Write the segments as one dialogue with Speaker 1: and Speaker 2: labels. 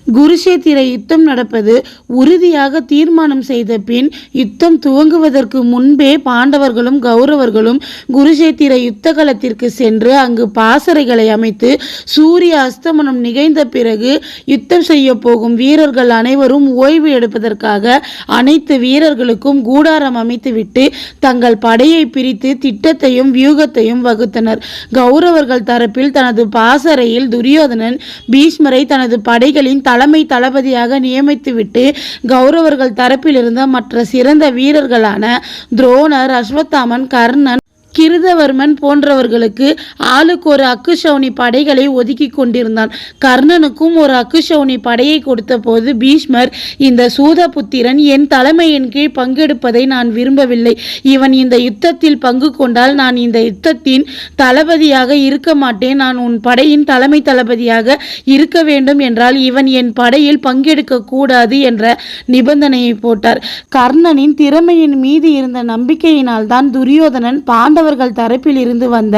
Speaker 1: குருஷேத்திர யுத்தம் நடப்பது உறுதியாக தீர்மானம் செய்த பின் யுத்தம் துவங்குவதற்கு முன்பே பாண்டவர்களும் கௌரவர்களும் குருஷேத்திர யுத்த களத்திற்கு சென்று அங்கு பாசறைகளை அமைத்து சூரிய அஸ்தமனம் நிகழ்ந்த பிறகு யுத்தம் செய்ய போகும் வீரர்கள் அனைவரும் ஓய்வு எடுப்பதற்காக அனைத்து வீரர்களுக்கும் கூடாரம் அமைத்துவிட்டு தங்கள் படையை பிரித்து திட்டத்தையும் வியூகத்தையும் வகுத்தனர். கௌரவர்கள் தரப்பில் தனது பாசறையில் துரியோதனன் பீஷ்மரை தனது படைகளின் தலைமை தளபதியாக நியமித்துவிட்டு கௌரவர்கள் தரப்பில் இருந்த மற்ற சிறந்த வீரர்களான துரோணர், அஸ்வத்தாமன், கர்ணன், கிருதவர்மன் போன்றவர்களுக்கு ஆளுக்கு ஒரு அக்குஷவுனி படைகளை ஒதுக்கி கொண்டிருந்தான். கர்ணனுக்கும் ஒரு அக்குஷவுனி படையை கொடுத்த போது பீஷ்மர், இந்த சூதபுத்திரன் என் தலைமையின் கீழ் பங்கெடுப்பதை நான் விரும்பவில்லை. இவன் இந்த யுத்தத்தில் பங்கு கொண்டால் நான் இந்த யுத்தத்தின் தளபதியாக இருக்க மாட்டேன். நான் உன் படையின் தலைமை தளபதியாக இருக்க வேண்டும் என்றால் இவன் என் படையில் பங்கெடுக்க கூடாது என்ற நிபந்தனையை போட்டார். கர்ணனின் திறமையின் மீது இருந்த நம்பிக்கையினால் தான் துரியோதனன் பாண்டவர்கள் தரப்பில் இருந்து வந்த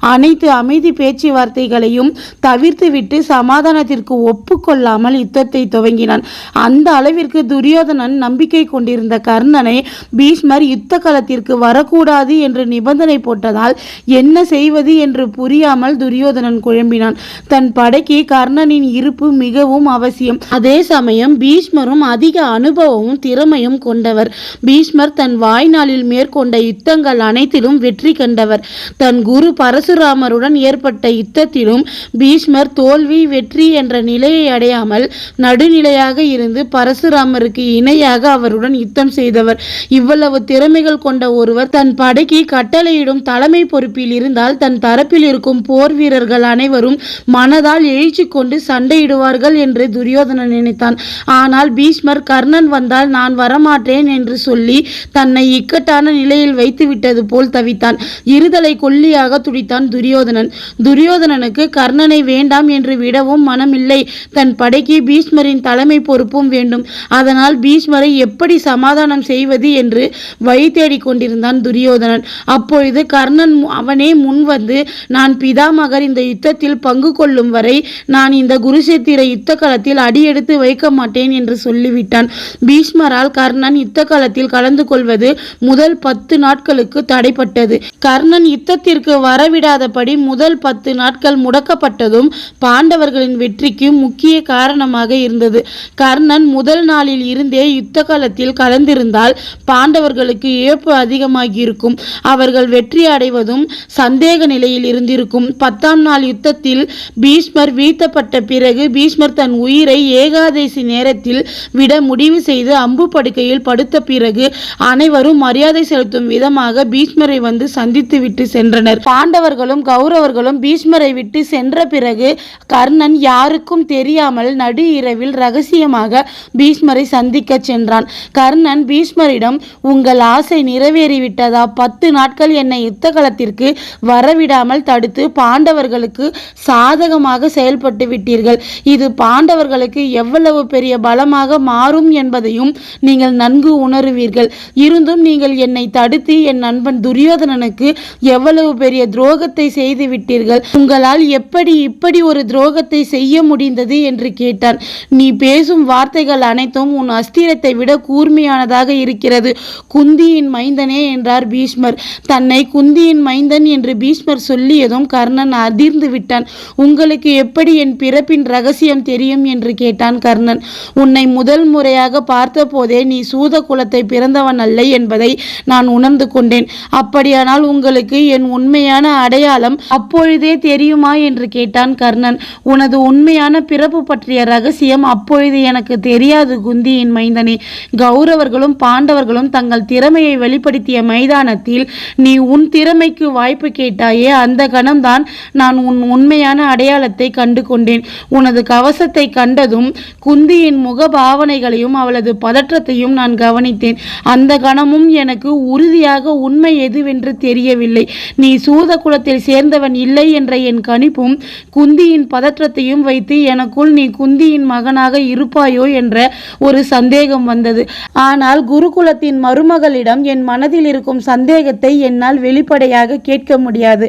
Speaker 1: அனைத்து அமைதி பேச்சுவார்த்தைகளையும் தவிர்த்துவிட்டு சமாதானத்திற்கு ஒப்புக்கொள்ளாமல் யுத்தத்தை துவங்கினான். அந்த அளவிற்கு துரியோதனன் நம்பிக்கை கொண்டிருந்த கர்ணனை பீஷ்மர் யுத்த களத்திற்கு வரக்கூடாது என்று நிபந்தனை போட்டதால் என்ன செய்வது என்று புரியாமல் துரியோதனன் குழம்பினான். தன் படைக்கு கர்ணனின் இருப்பு மிகவும் அவசியம். அதே சமயம் பீஷ்மரும் அதிக அனுபவமும் திறமையும் கொண்டவர். பீஷ்மர் தன் வாழ்நாளில் மேற்கொண்ட யுத்தங்கள் அனைத்திலும் வெற்றி கண்டவர். தன் குரு பரசுராமருடன் ஏற்பட்ட யுத்தத்திலும் பீஷ்மர் தோல்வி வெற்றி என்ற நிலையை அடையாமல் நடுநிலையாக இருந்து பரசுராமருக்கு இணையாக அவருடன் யுத்தம் செய்தவர். இவ்வளவு திறமைகள் கொண்ட ஒருவர் தன் படைக்கு கட்டளையிடும் தலைமை பொறுப்பில் இருந்தால் தன் தரப்பில் இருக்கும் போர் வீரர்கள் அனைவரும் மனதால் எழுச்சி கொண்டு சண்டையிடுவார்கள் என்று துரியோதனன் நினைத்தான். ஆனால் பீஷ்மர் கர்ணன் வந்தால் நான் வரமாட்டேன் என்று சொல்லி தன்னை இக்கட்டான நிலையில் வைத்துவிட்டது போல் தவித்தான். இருதலை கொல்லியாக துடித்தான் துரியோதனன். துரியோதனனுக்கு கர்ணனை வேண்டாம் என்று விடவும் மனமில்லை. தன் படைக்கு பீஷ்மரின் தலைமை பொறுப்பும் வேண்டும். அதனால் பீஷ்மரை எப்படி சமாதானம் செய்வது என்று வழி தேடிக் கொண்டிருந்தான் துரியோதனன். அப்பொழுது கர்ணன் அவனே முன் வந்து, நான் பிதாமகர் இந்த யுத்தத்தில் பங்கு கொள்ளும் வரை நான் இந்த குருஷேத்திர யுத்த களத்தில் அடியெடுத்து வைக்க மாட்டேன் என்று சொல்லிவிட்டான். பீஷ்மரால் கர்ணன் யுத்த களத்தில் கலந்து கொள்வது முதல் 10 நாட்களுக்கு தடைப்பட்டது. கர்ணன் யுத்தத்திற்கு வரவிடாதபடி முதல் 10 நாட்கள் முடக்கப்பட்டதும் பாண்டவர்களின் வெற்றிக்கு முக்கிய காரணமாக இருந்தது. கர்ணன் முதல் நாளில் இருந்தே யுத்த களத்தில் கலந்திருந்தால் பாண்டவர்களுக்கு இழப்பு அதிகமாகியிருக்கும். அவர்கள் வெற்றி அடைவதும் சந்தேக நிலையில் இருந்திருக்கும். 10ஆம் நாள் யுத்தத்தில் பீஷ்மர் வீழ்த்தப்பட்ட பிறகு பீஷ்மர் தன் உயிரை ஏகாதேசி நேரத்தில் விட முடிவு செய்து அம்பு படுக்கையில் படுத்த பிறகு அனைவரும் மரியாதை செலுத்தும் விதமாக பீஷ்மரை வந்து சந்தித்து விட்டு சென்றனர். பாண்டவர்களும் கௌரவர்களும் பீஷ்மரை விட்டு சென்ற பிறகு கர்ணன் யாருக்கும் தெரியாமல் நடு இரவில் ரகசியமாக பீஷ்மரை சந்திக்க சென்றான். கர்ணன் பீஷ்மரிடம், உங்கள் ஆசை நிறைவேறிவிட்டதா? 10 நாட்கள் என்னை யுத்த களத்திற்கு வரவிடாமல் தடுத்து பாண்டவர்களுக்கு சாதகமாக செயல்பட்டு விட்டீர்கள். இது பாண்டவர்களுக்கு எவ்வளவு பெரிய பலமாக மாறும் என்பதையும் நீங்கள் நன்கு உணருவீர்கள். இருந்தும் நீங்கள் என்னை தடுத்து என் நண்பன் துரியோதனனுக்கு எவ்வளவு பெரிய துரோகத்தை செய்து விட்டீர்கள். உங்களால் எப்படி இப்படி ஒரு துரோகத்தை செய்ய முடிந்தது என்று கேட்டான். நீ பேசும் வார்த்தைகள் அனைத்தும் உன் அஸ்திரத்தை விட கூர்மையானதாக இருக்கிறது, குந்தியின் மைந்தனே என்றார் பீஷ்மர். தன்னை குந்தியின் மைந்தன் என்று பீஷ்மர் சொல்லியதும் கர்ணன் அதிர்ந்து விட்டான். உங்களுக்கு எப்படி என் பிறப்பின் ரகசியம் தெரியும் என்று கேட்டான் கர்ணன். உன்னை முதல் முறையாக பார்த்த போதே நீ சூத குலத்தை பிறந்தவன் அல்ல என்பதை நான் உணர்ந்து கொண்டேன். அப்படியானால் உங்களுக்கு என் உண்மையான அடையாளம் அப்பொழுதே தெரியுமா என்று கேட்டான் கர்ணன். உனது உண்மையான பிறப்பு பற்றிய ரகசியம் அப்பொழுது எனக்கு தெரியாது குந்தியின் மைந்தனே. கௌரவர்களும் பாண்டவர்களும் தங்கள் திறமையை வெளிப்படுத்திய மைதானத்தில் நீ உன் திறமைக்கு வாய்ப்பு கேட்டாயே, அந்த கணம்தான் நான் உன் உண்மையான அடையாளத்தை கண்டு கொண்டேன். உனது கவசத்தை கண்டதும் குந்தியின் முக பாவனைகளையும் அவளது பதற்றத்தையும் நான் கவனித்தேன். அந்த கணமும் எனக்கு உறுதியாக உண்மை எதுவென்று தெரியவில்லை. நீ சூத குலத்தில் சேர்ந்தவன் இல்லை என்ற என் கணிப்பும் குந்தியின் பதற்றத்தையும் வைத்து எனக்குள் நீ குந்தியின் மகனாக இருப்பாயோ என்ற ஒரு சந்தேகம் வந்தது. ஆனால் குருகுலத்தின் மருமகளிடம் என் மனதில் இருக்கும் சந்தேகத்தை என்னால் வெளிப்படையாக கேட்க முடியாது.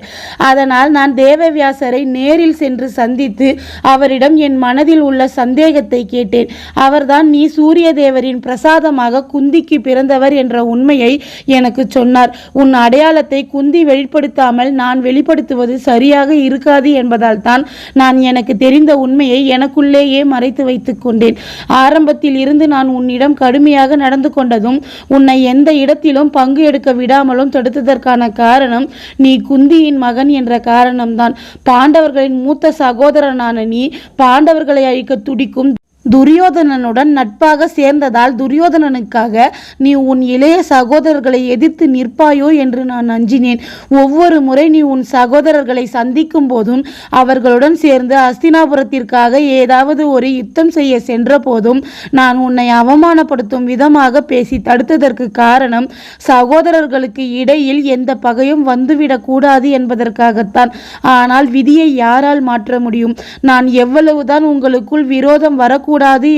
Speaker 1: அதனால் நான் தேவவியாசரை நேரில் சென்று சந்தித்து அவரிடம் என் மனதில் உள்ள சந்தேகத்தை கேட்டேன். அவர்தான் நீ சூரிய தேவரின் பிரசாதமாக குந்திக்கு பிறந்தவர் என்ற உண்மையை எனக்கு சொன்னார். உன் அடையாளத்தை குந்தி வெளிப்படுத்தாமல் நான் வெளிப்படுத்துவது சரியாக இருக்காது என்பதால் தான் நான் எனக்கு தெரிந்த உண்மையை எனக்குள்ளேயே மறைத்து வைத்துக் கொண்டேன். ஆரம்பத்தில் இருந்து நான் உன்னிடம் கடுமையாக நடந்து கொண்டதும் உன்னை எந்த இடத்திலும் பங்கு எடுக்க விடாமலும் தடுத்ததற்கான காரணம் நீ குந்தியின் மகன் என்ற காரணம்தான். பாண்டவர்களின் மூத்த சகோதரனான நீ பாண்டவர்களை அழிக்க துடிக்கும் துரியோதனனுடன் நட்பாக சேர்ந்ததால் துரியோதனனுக்காக நீ உன் இளைய சகோதரர்களை எதிர்த்து நிற்பாயோ என்று நான் அஞ்சினேன். ஒவ்வொரு முறை நீ உன் சகோதரர்களை சந்திக்கும் போதும் அவர்களுடன் சேர்ந்து அஸ்தினாபுரத்திற்காக ஏதாவது ஒரு யுத்தம் செய்ய சென்ற போதும் நான் உன்னை அவமானப்படுத்தும் விதமாக பேசி தடுத்ததற்கு காரணம் சகோதரர்களுக்கு இடையில் எந்த பகையும் வந்துவிடக் கூடாது என்பதற்காகத்தான். ஆனால் விதியை யாரால் மாற்ற முடியும்? நான் எவ்வளவுதான் உங்களுக்குள் விரோதம் வரக்கூடாது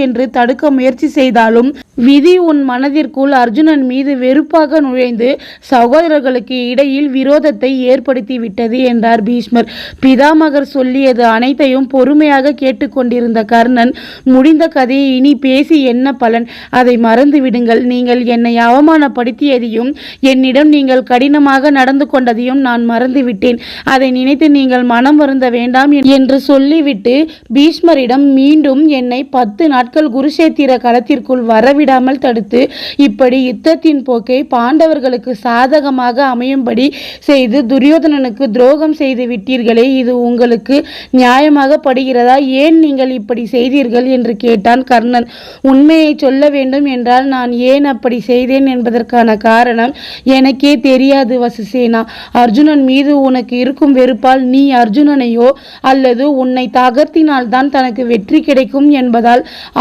Speaker 1: என்று தடுக்க முயற்சி செய்தாலும் விதி உன் மனதிற்குள் அர்ஜுனன் மீது வெறுப்பாக நுழைந்து சகோதரர்களுக்கு இடையில் விரோதத்தை ஏற்படுத்தி விட்டது என்றார் பீஷ்மர். பிதாமகர் சொல்லியது அனைத்தையும் பொறுமையாக கேட்டுக்கொண்டிருந்த கர்ணன், முடிந்த கதையை இனி பேசி என்ன பலன்? அதை மறந்து விடுங்கள். நீங்கள் என்னை அவமானப்படுத்தியதையும் என்னிடம் நீங்கள் கடினமாக நடந்து கொண்டதையும் நான் மறந்துவிட்டேன். அதை நினைத்து நீங்கள் மனம் வருந்த வேண்டாம் என்று சொல்லிவிட்டு பீஷ்மரிடம் மீண்டும் என்னை 10 நாட்கள் குருஷேத்திர களத்திற்குள் வரவிடாமல் தடுத்து இப்படி யுத்தத்தின் போக்கை பாண்டவர்களுக்கு சாதகமாக அமையும்படி செய்து துரியோதனனுக்கு துரோகம் செய்து விட்டீர்களே, இது உங்களுக்கு நியாயமாக படுகிறதா? ஏன் நீங்கள் இப்படி செய்தீர்கள் என்று கேட்டான் கர்ணன். உண்மையை சொல்ல வேண்டும் என்றால் நான் ஏன் அப்படி செய்தேன் என்பதற்கான காரணம் எனக்கே தெரியாது வசுசேனா. அர்ஜுனன் மீது உனக்கு இருக்கும் வெறுப்பால் நீ அர்ஜுனனையோ அல்லது உன்னை தகர்த்தினால்தான் தனக்கு வெற்றி கிடைக்கும் என்பதால்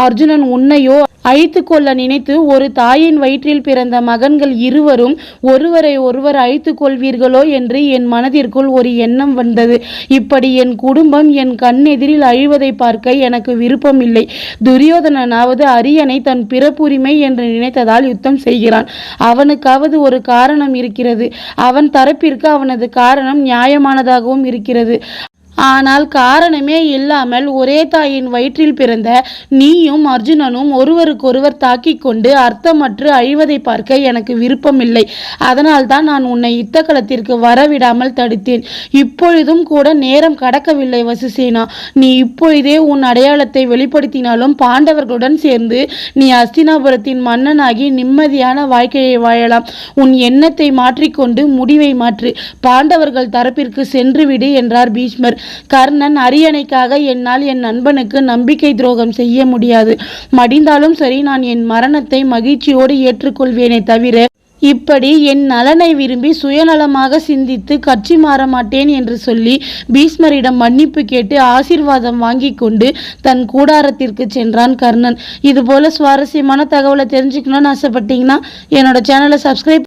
Speaker 1: அர்ஜுனன் உன்னையோ அழித்து கொள்ள நினைத்து ஒரு தாயின் வயிற்றில் பிறந்த மகன்கள் இருவரும் ஒருவரை ஒருவர் அழித்து கொள்வீர்களோ என்று என் மனதிற்குள் ஒரு எண்ணம் வந்தது. இப்படி என் குடும்பம் என் கண்ணெதிரில் அழிவதை பார்க்க எனக்கு விருப்பம் இல்லை. துரியோதனனாவது அரியணை தன் பிறப்புரிமை என்று நினைத்ததால் யுத்தம் செய்கிறான். அவனுக்காவது ஒரு காரணம் இருக்கிறது. அவன் தரப்பிற்கு அவனது காரணம் நியாயமானதாகவும் இருக்கிறது. ஆனால் காரணமே இல்லாமல் ஒரே தாயின் வயிற்றில் பிறந்த நீயும் அர்ஜுனனும் ஒருவருக்கொருவர் தாக்கிக் கொண்டு அர்த்தமற்று அழிவதை பார்க்க எனக்கு விருப்பமில்லை. அதனால்தான் நான் உன்னை யுத்த களத்திற்கு வரவிடாமல் தடுத்தேன். இப்பொழுதும் கூட நேரம் கடக்கவில்லை வசுசேனா. நீ இப்பொழுதே உன் அடையாளத்தை வெளிப்படுத்தினாலும் பாண்டவர்களுடன் சேர்ந்து நீ அஸ்தினாபுரத்தின் மன்னனாகி நிம்மதியான வாழ்க்கையை வாழலாம். உன் எண்ணத்தை மாற்றிக்கொண்டு முடிவை மாற்று. பாண்டவர்கள் தரப்பிற்கு சென்றுவிடு என்றார் பீஷ்மர். கர்ணன், அரியணைக்காக என்னால் என் நண்பனுக்கு நம்பிக்கை துரோகம் செய்ய முடியாது. மடிந்தாலும் சரி, நான் என் மரணத்தை மகிழ்ச்சியோடு ஏற்றுக்கொள்வேனே தவிர இப்படி என் நலனை விரும்பி சுயநலமாக சிந்தித்து கட்சி மாற மாட்டேன் என்று சொல்லி பீஷ்மரிடம் மன்னிப்பு கேட்டு ஆசீர்வாதம் வாங்கி கொண்டு தன் கூடாரத்திற்கு சென்றான் கர்ணன். இதுபோல சுவாரஸ்யமான தகவலை தெரிஞ்சுக்கணும்னு ஆசைப்பட்டீங்கன்னா என்னோட சேனலை சப்ஸ்கிரைப்